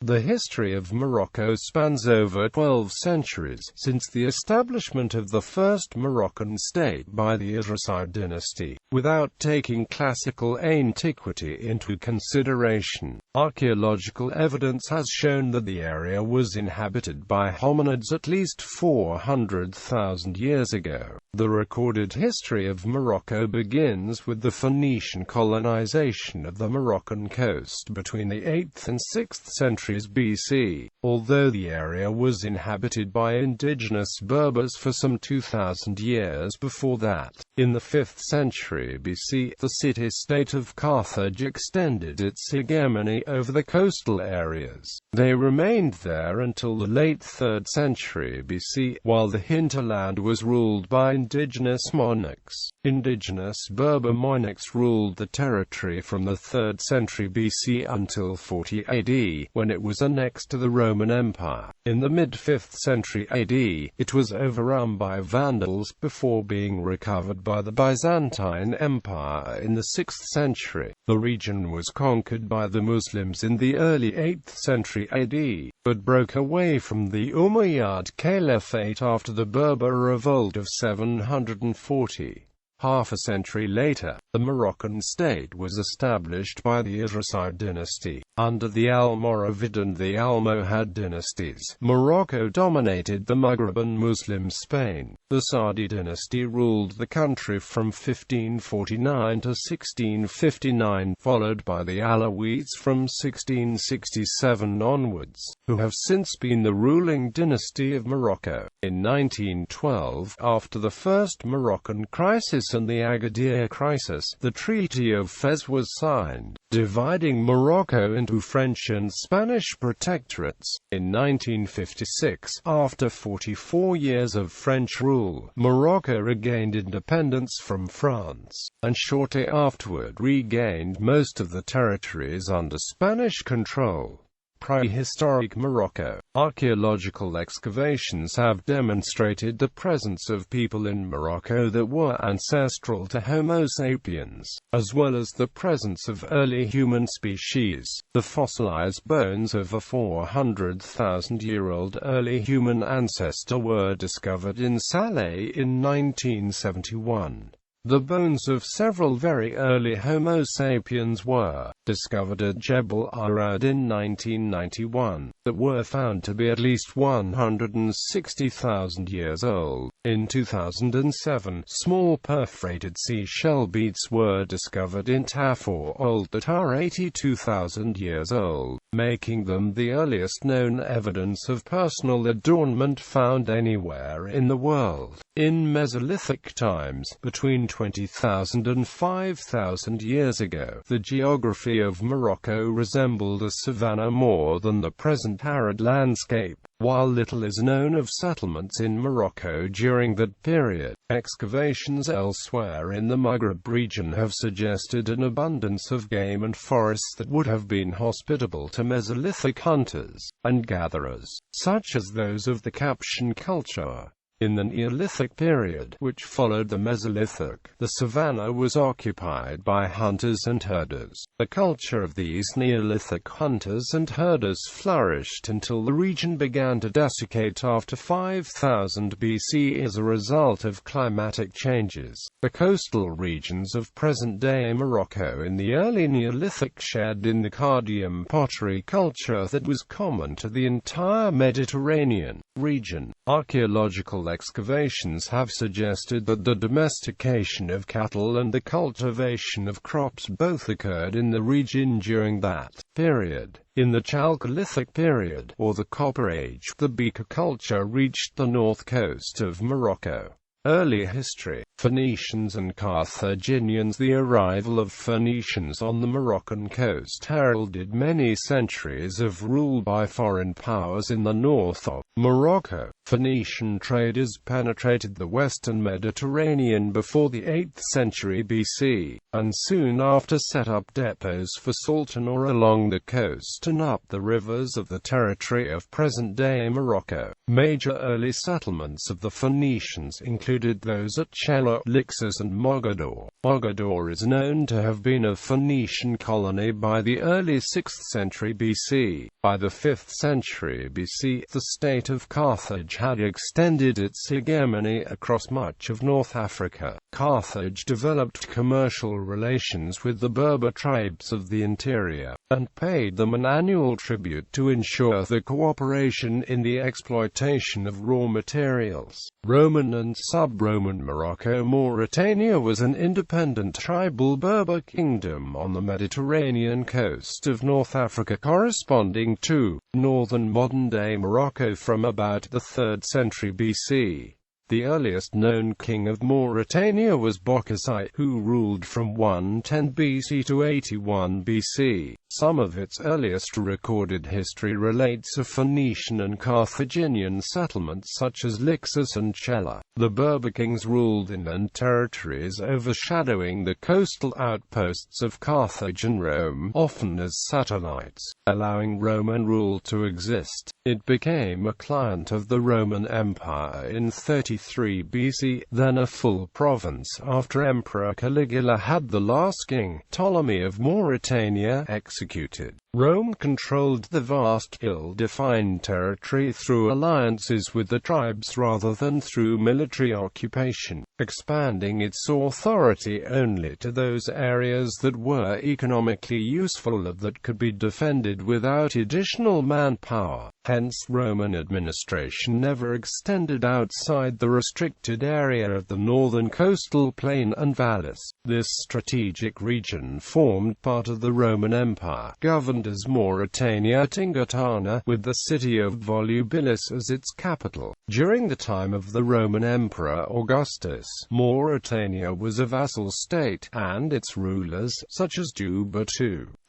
The history of Morocco spans over 12 centuries, since the establishment of the first Moroccan state by the Idrisid dynasty. Without taking classical antiquity into consideration, archaeological evidence has shown that the area was inhabited by hominids at least 400,000 years ago. The recorded history of Morocco begins with the Phoenician colonization of the Moroccan coast between the 8th and 6th centuries BC, although the area was inhabited by indigenous Berbers for some 2,000 years before that. In the 5th century BC, the city-state of Carthage extended its hegemony over the coastal areas. They remained there until the late 3rd century BC, while the hinterland was ruled by indigenous monarchs. Indigenous Berber monarchs ruled the territory from the 3rd century BC until 40 AD, when it was annexed to the Roman Empire. In the mid-5th century AD, it was overrun by Vandals before being recovered by the Byzantine Empire in the 6th century. The region was conquered by the Muslims in the early 8th century AD, but broke away from the Umayyad Caliphate after the Berber revolt of 740. Half a century later, the Moroccan state was established by the Idrisid dynasty. Under the Almoravid and the Almohad dynasties, Morocco dominated the Maghreb and Muslim Spain. The Saadi dynasty ruled the country from 1549 to 1659, followed by the Alawites from 1667 onwards, who have since been the ruling dynasty of Morocco. In 1912, after the First Moroccan Crisis and the Agadir Crisis, the Treaty of Fez was signed, dividing Morocco into French and Spanish protectorates. In 1956, after 44 years of French rule, Morocco regained independence from France, and shortly afterward regained most of the territories under Spanish control. Prehistoric Morocco. Archaeological excavations have demonstrated the presence of people in Morocco that were ancestral to Homo sapiens, as well as the presence of early human species. The fossilized bones of a 400,000-year-old early human ancestor were discovered in Salé in 1971. The bones of several very early Homo sapiens were discovered at Jebel Arad in 1991, that were found to be at least 160,000 years old. In 2007, small perforated seashell beads were discovered in Tafor Old that are 82,000 years old, making them the earliest known evidence of personal adornment found anywhere in the world. In Mesolithic times, between 20,000 and 5,000 years ago, the geography of Morocco resembled a savanna more than the present arid landscape. While little is known of settlements in Morocco during that period, excavations elsewhere in the Maghreb region have suggested an abundance of game and forests that would have been hospitable to Mesolithic hunters and gatherers, such as those of the Capsian culture. In the Neolithic period, which followed the Mesolithic, the savanna was occupied by hunters and herders. The culture of these Neolithic hunters and herders flourished until the region began to desiccate after 5000 BC as a result of climatic changes. The coastal regions of present-day Morocco in the early Neolithic shared in the Cardium pottery culture that was common to the entire Mediterranean region. Archaeological excavations have suggested that the domestication of cattle and the cultivation of crops both occurred in the region during that period. In the Chalcolithic period, or the Copper Age, the Beaker culture reached the north coast of Morocco. Early history. Phoenicians and Carthaginians. The arrival of Phoenicians on the Moroccan coast heralded many centuries of rule by foreign powers in the north of Morocco. Phoenician traders penetrated the western Mediterranean before the 8th century BC, and soon after set up depots for salt and ore along the coast and up the rivers of the territory of present-day Morocco. Major early settlements of the Phoenicians included those at Chel Diyala, Lixus and Mogador. Mogador is known to have been a Phoenician colony by the early 6th century BC. By the 5th century BC, the state of Carthage had extended its hegemony across much of North Africa. Carthage developed commercial relations with the Berber tribes of the interior, and paid them an annual tribute to ensure the cooperation in the exploitation of raw materials. Roman and sub-Roman Morocco. Mauritania was an independent tribal Berber kingdom on the Mediterranean coast of North Africa, corresponding to northern modern-day Morocco from about the 3rd century BC. The earliest known king of Mauritania was Boukhassai, who ruled from 110 BC to 81 BC. Some of its earliest recorded history relates to Phoenician and Carthaginian settlements such as Lixus and Chela. The Berber kings ruled inland territories overshadowing the coastal outposts of Carthage and Rome, often as satellites, allowing Roman rule to exist. It became a client of the Roman Empire in 33 BC, then a full province after Emperor Caligula had the last king, Ptolemy of Mauritania, executed. Rome controlled the vast, ill-defined territory through alliances with the tribes rather than through military occupation, expanding its authority only to those areas that were economically useful or that could be defended without additional manpower. Hence, Roman administration never extended outside the restricted area of the northern coastal plain and valleys. This strategic region formed part of the Roman Empire, governed as Mauritania Tingitana, with the city of Volubilis as its capital. During the time of the Roman Emperor Augustus, Mauritania was a vassal state, and its rulers, such as II,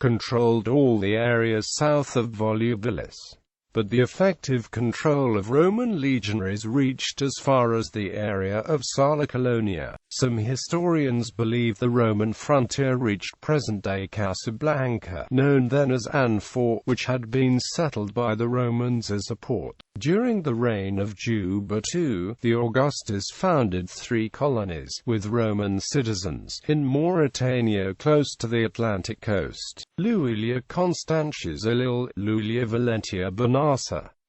controlled all the areas south of Volubilis. But the effective control of Roman legionaries reached as far as the area of Sala Colonia. Some historians believe the Roman frontier reached present-day Casablanca, known then as Anfor, which had been settled by the Romans as a port. During the reign of II, the Augustus founded 3 colonies, with Roman citizens, in Mauritania close to the Atlantic coast: Luilia Constantius Ilil, Luilia Valentia Banasa.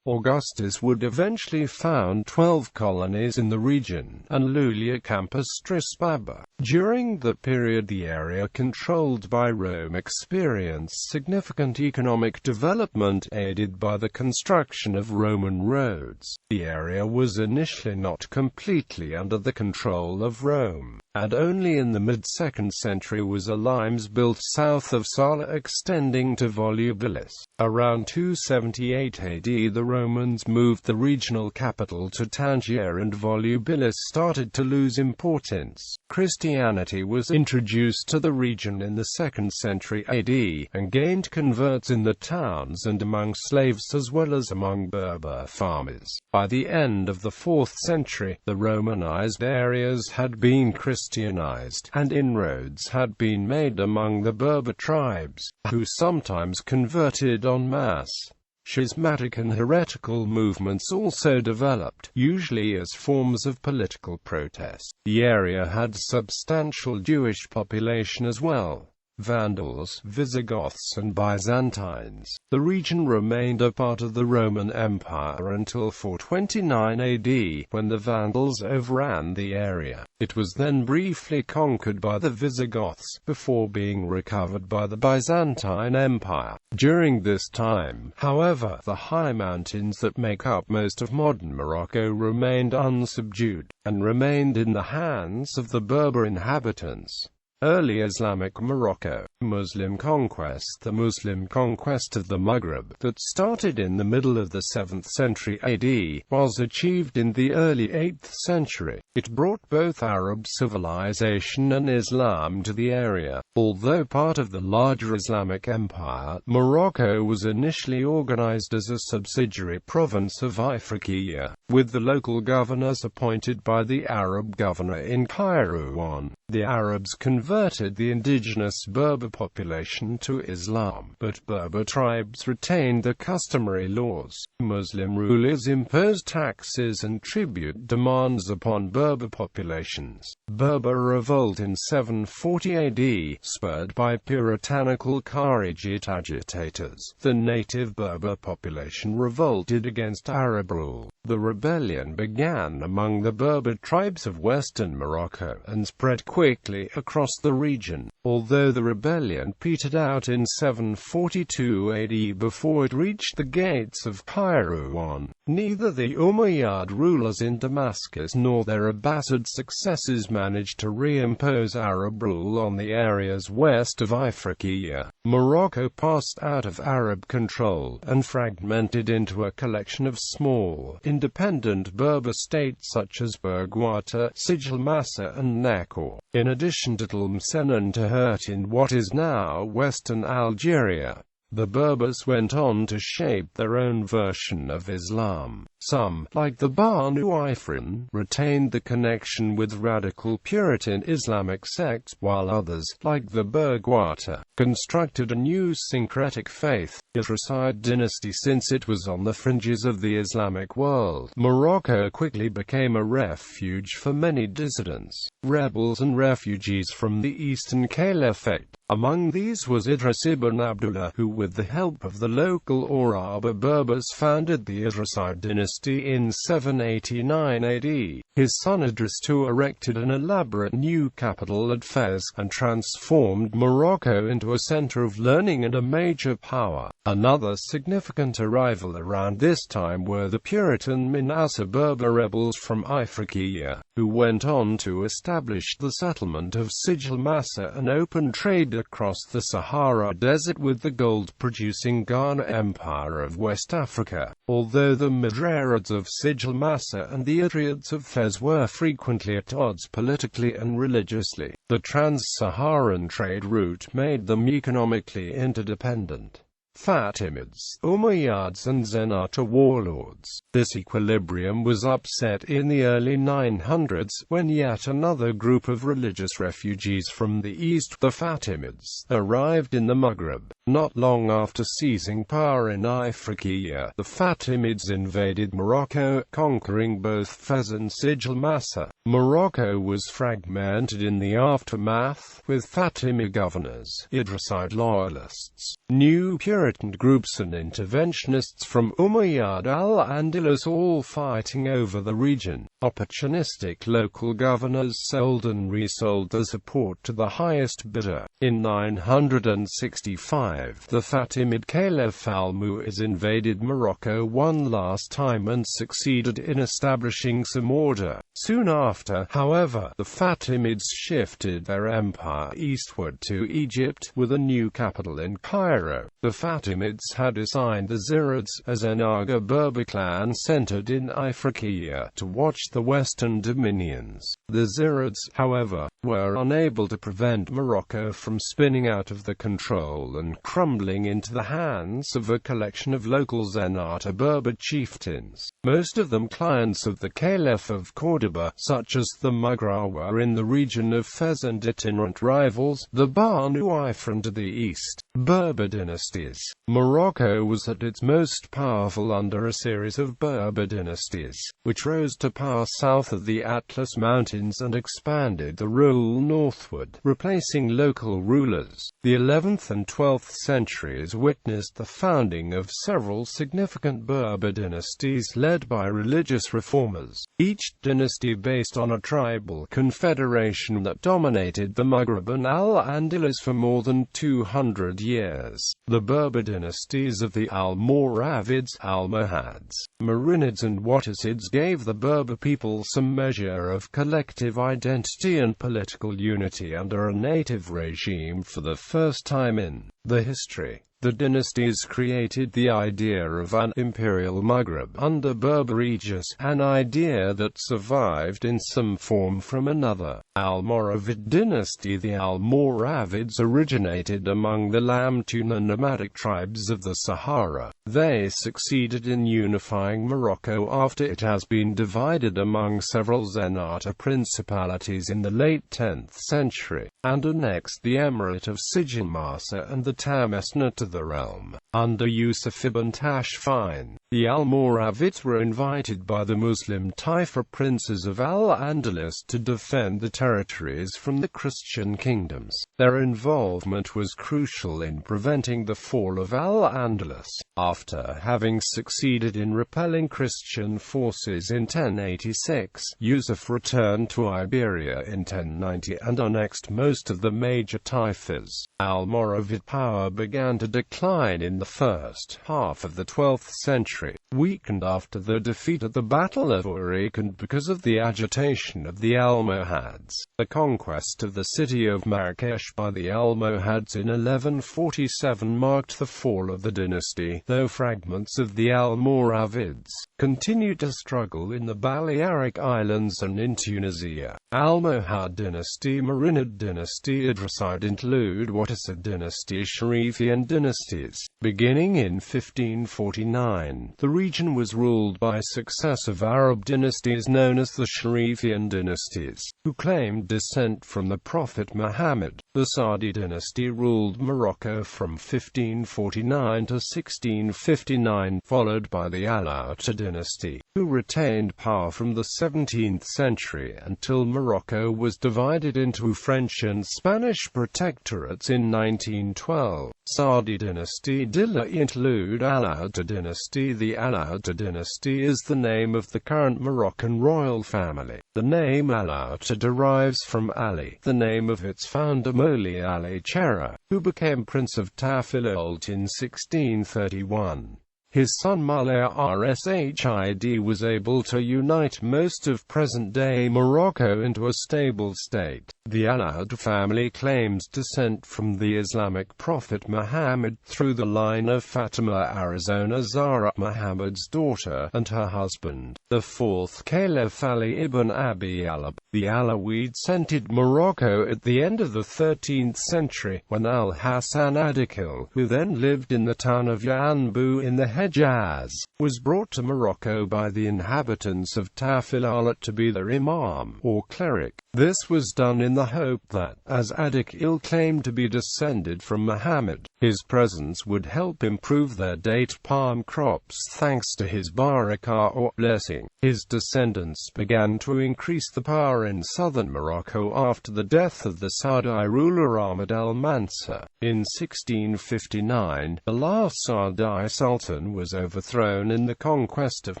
Augustus would eventually found 12 colonies in the region, and Lulia Campus Trisbaba. During the period the area controlled by Rome experienced significant economic development, aided by the construction of Roman roads. The area was initially not completely under the control of Rome, and only in the mid-2nd century was a limes built south of Sala extending to Volubilis. Around 278 AD the Romans moved the regional capital to Tangier and Volubilis started to lose importance. Christianity was introduced to the region in the 2nd century AD, and gained converts in the towns and among slaves as well as among Berber farmers. By the end of the 4th century, the Romanized areas had been Christianized, and inroads had been made among the Berber tribes, who sometimes converted en masse. Schismatic and heretical movements also developed, usually as forms of political protest. The area had substantial Jewish population as well. Vandals, Visigoths and Byzantines. The region remained a part of the Roman Empire until 429 AD, when the Vandals overran the area. It was then briefly conquered by the Visigoths, before being recovered by the Byzantine Empire. During this time, however, the high mountains that make up most of modern Morocco remained unsubdued, and remained in the hands of the Berber inhabitants. Early Islamic Morocco. Muslim conquest. The Muslim conquest of the Maghreb, that started in the middle of the 7th century AD, was achieved in the early 8th century. It brought both Arab civilization and Islam to the area. Although part of the larger Islamic Empire, Morocco was initially organized as a subsidiary province of Ifriqiya, with the local governors appointed by the Arab governor in Cairo. The Arabs converted the indigenous Berber population to Islam, but Berber tribes retained the customary laws. Muslim rulers imposed taxes and tribute demands upon Berber populations. Berber revolt in 740 AD, spurred by puritanical Kharijite agitators. The native Berber population revolted against Arab rule. The rebellion began among the Berber tribes of western Morocco, and spread quickly across the region, although the rebellion petered out in 742 AD before it reached the gates of Cairo. Neither the Umayyad rulers in Damascus nor their Abbasid successors managed to reimpose Arab rule on the areas west of Ifriqiya. Morocco passed out of Arab control, and fragmented into a collection of small, independent Berber states such as Berghouata, Sijilmassa and Nekor, in addition to Tlemcen and Tahert in what is now western Algeria. The Berbers went on to shape their own version of Islam. Some, like the Banu Ifrin, retained the connection with radical Puritan Islamic sects, while others, like the Berghouata, constructed a new syncretic faith, Idrisid dynasty. Since it was on the fringes of the Islamic world, Morocco quickly became a refuge for many dissidents, rebels and refugees from the Eastern Caliphate. Among these was Idris ibn Abdullah, who with the help of the local Oraba Berbers founded the Idrisid dynasty in 789 AD. His son Idris II erected an elaborate new capital at Fez, and transformed Morocco into a center of learning and a major power. Another significant arrival around this time were the Puritan Minasa Berber rebels from Ifriqiya, who went on to establish the settlement of Sijilmassa and open trade across the Sahara Desert with the gold-producing Ghana Empire of West Africa. Although the Midrarids of Sijilmassa and the Idriids of Fez were frequently at odds politically and religiously, the trans-Saharan trade route made them economically interdependent. Fatimids, Umayyads and Zenata warlords. This equilibrium was upset in the early 900s, when yet another group of religious refugees from the east, the Fatimids, arrived in the Maghreb. Not long after seizing power in Ifriqiya, the Fatimids invaded Morocco, conquering both Fez and Sijilmassa. Morocco was fragmented in the aftermath, with Fatimid governors, Idrisid loyalists, new Puritan groups and interventionists from Umayyad al-Andalus all fighting over the region. Opportunistic local governors sold and resold their support to the highest bidder. In 965, the Fatimid Caliph al-Mu'izz invaded Morocco one last time and succeeded in establishing some order. Soon after, however, the Fatimids shifted their empire eastward to Egypt, with a new capital in Cairo. The Fatimids had assigned the Zirids, a Zenaga Berber clan centered in Ifriqiya, to watch the western dominions. The Zirids, however, were unable to prevent Morocco from spinning out of the control and crumbling into the hands of a collection of local Zenata Berber chieftains, most of them clients of the Caliph of Cordoba, such as the Maghrawa in the region of Fez and itinerant rivals, the Banu Ifrin to the east. Berber dynasties. Morocco was at its most powerful under a series of Berber dynasties, which rose to power south of the Atlas Mountains and expanded the rule northward, replacing local rulers. The 11th and 12th centuries witnessed the founding of several significant Berber dynasties led by religious reformers, each dynasty based on a tribal confederation that dominated the Maghreb and Al-Andalus for more than 200 years. The Berber dynasties of the Almoravids, Almohads, Marinids and Wattasids gave the Berber people some measure of collective identity and political unity under a native regime for the first time in The history. The dynasties created the idea of an imperial Maghreb under Berber aegis, an idea that survived in some form from another Almoravid dynasty. The Almoravids originated among the Lamtuna nomadic tribes of the Sahara. They succeeded in unifying Morocco after it has been divided among several Zenata principalities in the late 10th century, and annexed the emirate of Sijil Marsa and the Tamesna to the realm. Under Yusuf ibn Tashfin, the Almoravids were invited by the Muslim Taifa princes of Al-Andalus to defend the territories from the Christian kingdoms. Their involvement was crucial in preventing the fall of Al-Andalus. After having succeeded in repelling Christian forces in 1086, Yusuf returned to Iberia in 1090 and annexed most of the major Taifas. Almoravid power began to decline in the first half of the 12th century, weakened after the defeat at the Battle of Urik and because of the agitation of the Almohads. The conquest of the city of Marrakesh by the Almohads in 1147 marked the fall of the dynasty, though fragments of the Almoravids continued to struggle in the Balearic Islands and in Tunisia. Almohad dynasty, Marinid dynasty, Idrisid include Wattasid dynasty, Sharifian dynasties. Beginning in 1549, the region was ruled by successive Arab dynasties known as the Sharifian dynasties, who claimed descent from the Prophet Muhammad. The Saadi dynasty ruled Morocco from 1549 to 1659, followed by the Alawite dynasty, who retained power from the 17th century until Morocco was divided into French and Spanish protectorates in 1912. Saadi dynasty include Alawite dynasty. The Alawite dynasty is the name of the current Moroccan royal family. The name Alawite derives from Ali, the name of its founder Moli Ali Chera, who became Prince of Tafilalt in 1631. His son Mullah Rshid was able to unite most of present-day Morocco into a stable state. The Alawite family claims descent from the Islamic prophet Muhammad through the line of Fatima Arizona Zahra, Muhammad's daughter, and her husband, the fourth Caliph Ali ibn Abi Talib. The Alawites entered Morocco at the end of the 13th century, when Al-Hassan Adikil, who then lived in the town of Yanbu in the Hejaz, was brought to Morocco by the inhabitants of Tafilalat to be their imam, or cleric. This was done in the hope that, as Adikil claimed to be descended from Muhammad, his presence would help improve their date palm crops thanks to his barakah or blessing. His descendants began to increase the power in southern Morocco after the death of the Saadi ruler Ahmed al-Mansur. In 1659, the last Saadi sultan was overthrown in the conquest of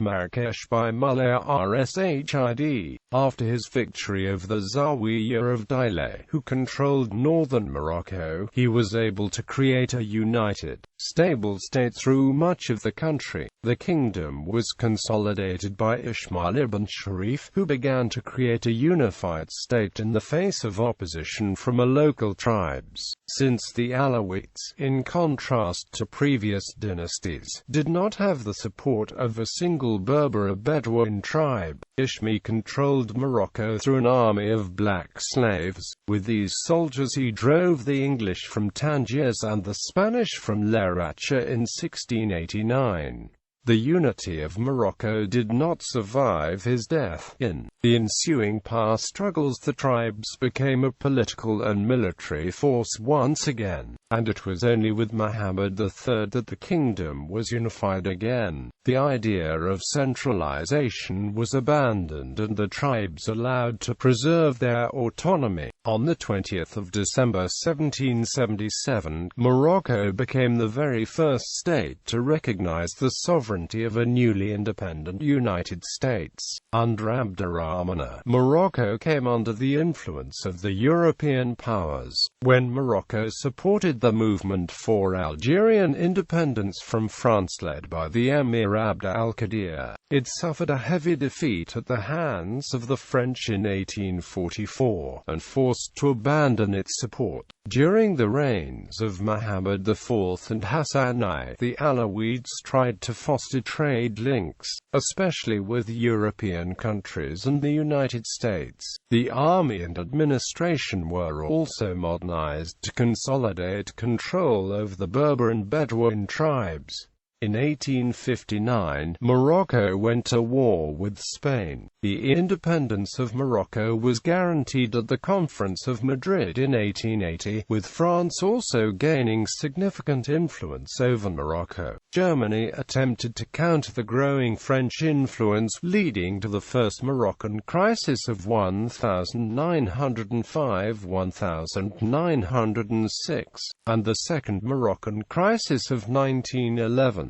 Marrakesh by Mullah Rshid. After his victory over the Zawiya of Daile, who controlled northern Morocco, he was able to create a united, stable state through much of the country. The kingdom was consolidated by Ismail ibn Sharif, who began to create a unified state in the face of opposition from local tribes. Since the Alawites, in contrast to previous dynasties, did not have the support of a single Berber Bedouin tribe, Ishmi controlled Morocco through an army of black slaves. With these soldiers he drove the English from Tangiers and the Spanish from Laracha in 1689. The unity of Morocco did not survive his death. In the ensuing power struggles, the tribes became a political and military force once again, and it was only with Muhammad III that the kingdom was unified again. The idea of centralization was abandoned and the tribes allowed to preserve their autonomy. On the 20th of December 1777, Morocco became the very first state to recognize the sovereignty of a newly independent United States. Under Abderrahmane, Morocco came under the influence of the European powers. When Morocco supported the movement for Algerian independence from France led by the Emir Abd al-Qadir, it suffered a heavy defeat at the hands of the French in 1844, and forced to abandon its support. During the reigns of Muhammad IV and Hassan I, the Alawites tried to foster trade links, especially with European countries and the United States. The army and administration were also modernized to consolidate control over the Berber and Bedouin tribes. In 1859, Morocco went to war with Spain. The independence of Morocco was guaranteed at the Conference of Madrid in 1880, with France also gaining significant influence over Morocco. Germany attempted to counter the growing French influence, leading to the First Moroccan Crisis of 1905–1906, and the Second Moroccan Crisis of 1911.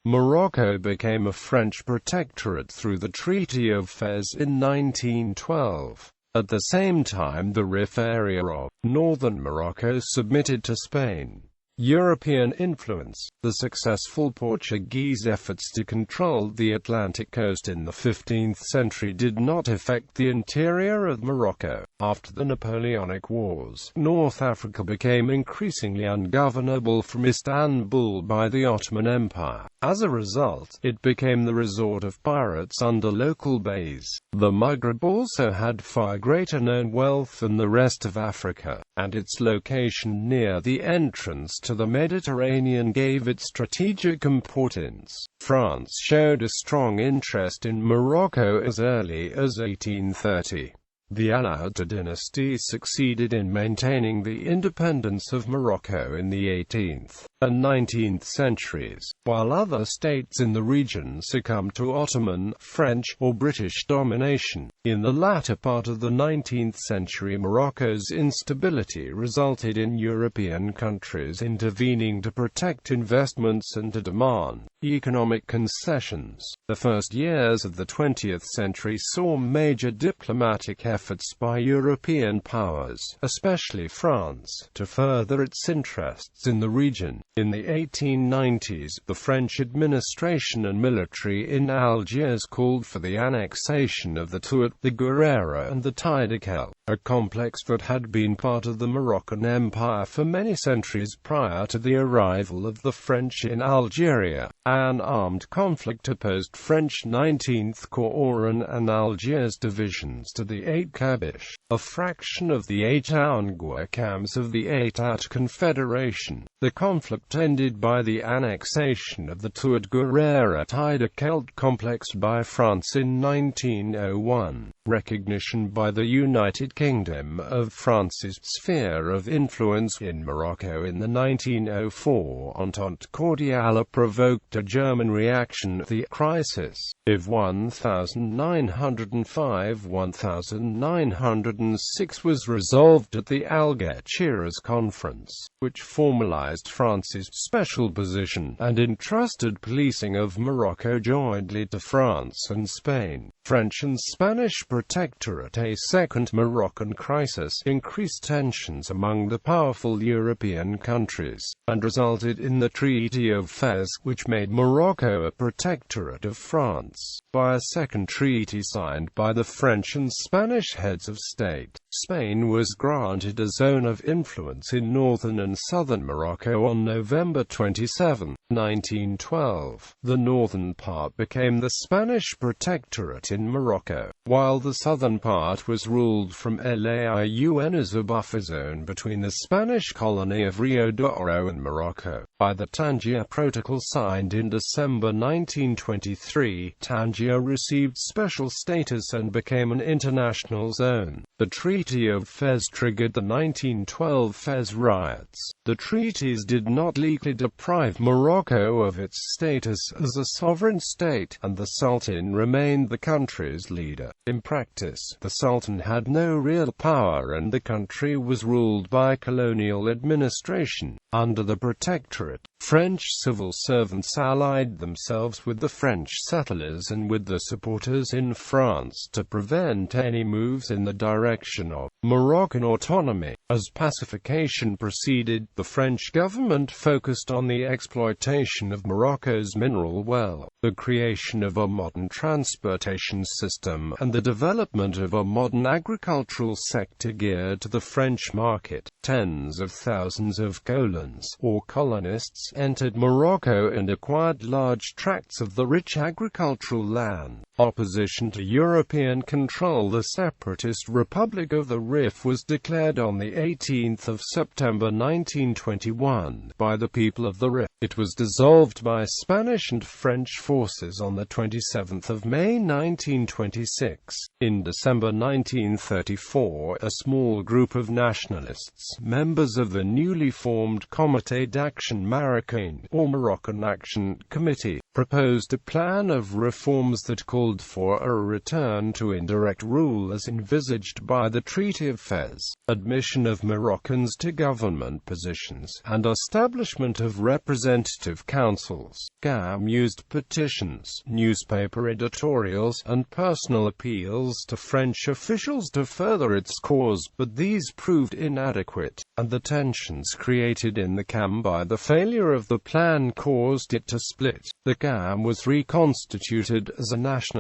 Morocco became a French protectorate through the Treaty of Fez in 1912. At the same time, the Rif area of northern Morocco submitted to Spain. European influence. The successful Portuguese efforts to control the Atlantic coast in the 15th century did not affect the interior of Morocco. After the Napoleonic Wars, North Africa became increasingly ungovernable from Istanbul by the Ottoman Empire. As a result, it became the resort of pirates under local beys. The Maghreb also had far greater known wealth than the rest of Africa, and its location near the entrance to the Mediterranean gave it strategic importance. France showed a strong interest in Morocco as early as 1830. The Alawite dynasty succeeded in maintaining the independence of Morocco in the 18th and 19th centuries, while other states in the region succumbed to Ottoman, French, or British domination. In the latter part of the 19th century, Morocco's instability resulted in European countries intervening to protect investments and to demand economic concessions. The first years of the 20th century saw major diplomatic efforts by European powers, especially France, to further its interests in the region. In the 1890s, the French administration and military in Algiers called for the annexation of the Tuat, the Guerrera and the Tidal, a complex that had been part of the Moroccan Empire for many centuries prior to the arrival of the French in Algeria. An armed conflict opposed French 19th Corps and Algiers divisions to the 8 Kabish, a fraction of the 8 Angouakams of the 8 Confederation. The conflict ended by the annexation of the Tuat Guerrera Tidal complex by France in 1901. Recognition by the United Kingdom of France's sphere of influence in Morocco in the 1904 Entente Cordiale provoked a German reaction. The crisis of 1905–1906 was resolved at the Algeciras Conference, which formalized France's special position and entrusted policing of Morocco jointly to France and Spain. French and Spanish protectorate. A second Moroccan crisis increased tensions among the powerful European countries, and resulted in the Treaty of Fez, which made Morocco a protectorate of France. By a second treaty signed by the French and Spanish heads of state, Spain was granted a zone of influence in northern and southern Morocco on November 27, 1912. The northern part became the Spanish protectorate in Morocco, while the southern part was ruled from Lyon as a buffer zone between the Spanish colony of Rio de Oro and Morocco. By the Tangier Protocol signed in December 1923, Tangier received special status and became an international zone. The Treaty of Fez triggered the 1912 Fez riots. The treaties did not legally deprive Morocco of its status as a sovereign state, and the Sultan remained the country's leader. In practice, the Sultan had no real power and the country was ruled by colonial administration. Under the protectorate, French civil servants allied themselves with the French settlers and with the supporters in France to prevent any moves in the direction of Moroccan autonomy. As pacification proceeded, the French government focused on the exploitation of Morocco's mineral wealth, the creation of a modern transportation system, and the development of a modern agricultural sector geared to the French market. Tens of thousands of colons, or colonists, entered Morocco and acquired large tracts of the rich agricultural land. Opposition to European control. The separatist Republic of the Rif was declared on the 18th of September 1921 by the people of the Rif. It was dissolved by Spanish and French forces on the 27th of May 1926. In December 1934, a small group of nationalists, members of the newly formed Comité d'Action Marocain, or Moroccan Action Committee, proposed a plan of reforms that called for a return to indirect rule as envisaged by the Treaty of Fez, admission of Moroccans to government positions, and establishment of representative councils. GAM used petitions, newspaper editorials, and personal appeals to French officials to further its cause, but these proved inadequate, and the tensions created in the GAM by the failure of the plan caused it to split. The GAM was reconstituted as a nationalist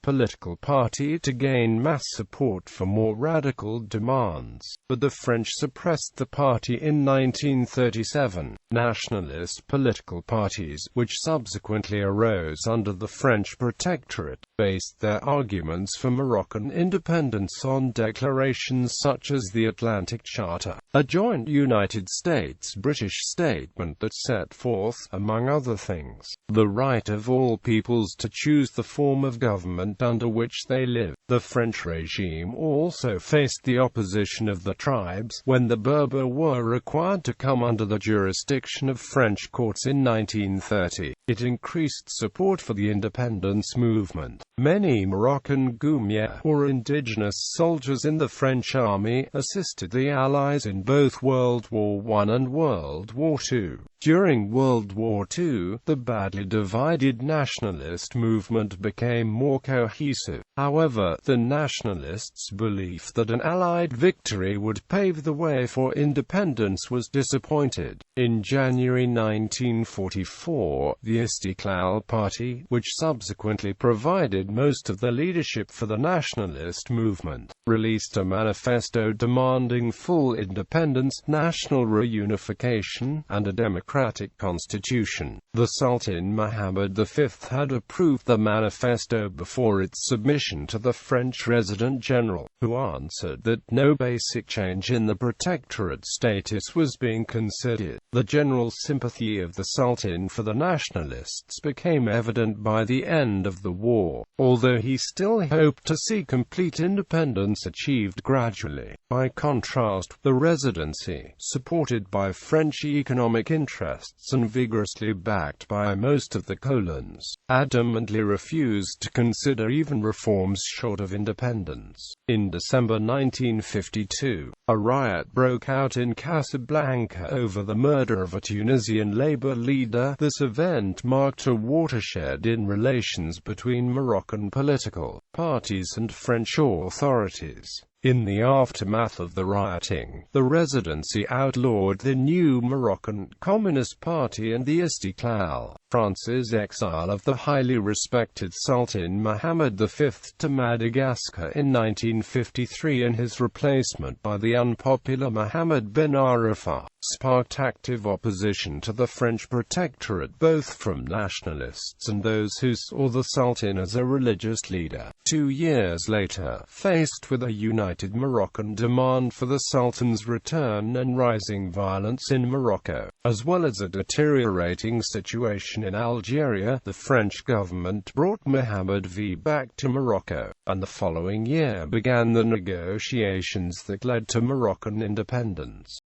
political party to gain mass support for more radical demands, but the French suppressed the party in 1937. Nationalist political parties, which subsequently arose under the French protectorate, based their arguments for Moroccan independence on declarations such as the Atlantic Charter, a joint United States-British statement that set forth, among other things, the right of all peoples to choose the form of government under which they live. The French regime also faced the opposition of the tribes, when the Berber were required to come under the jurisdiction of French courts in 1930. It increased support for the independence movement. Many Moroccan Goumia, or indigenous soldiers in the French army, assisted the Allies in both World War I and World War II. During World War II, the badly divided nationalist movement became more cohesive. However, the nationalists' belief that an Allied victory would pave the way for independence was disappointed. In January 1944, the Istiqlal Party, which subsequently provided most of the leadership for the nationalist movement, released a manifesto demanding full independence, national reunification, and a democratic constitution. The Sultan Mohammed V had approved the manifesto before its submission to the French Resident General, who answered that no basic change in the protectorate status was being considered. The general sympathy of the Sultan for the nationalists became evident by the end of the war, although he still hoped to see complete independence achieved gradually. By contrast, the Residency, supported by French economic interests and vigorously backed by most of the colons, adamantly refused to consider even reforms short of independence. In December 1952, a riot broke out in Casablanca over the murder of a Tunisian labor leader. This event marked a watershed in relations between Moroccan political parties and French authorities. In the aftermath of the rioting, the Residency outlawed the new Moroccan Communist Party and the Istiqlal. France's exile of the highly respected Sultan Mohammed V to Madagascar in 1953 and his replacement by the unpopular Mohammed bin Arafat sparked active opposition to the French protectorate, both from nationalists and those who saw the Sultan as a religious leader. 2 years later, faced with a united Moroccan demand for the Sultan's return and rising violence in Morocco, as well as a deteriorating situation in Algeria, the French government brought Mohammed V back to Morocco, and the following year began the negotiations that led to Moroccan independence.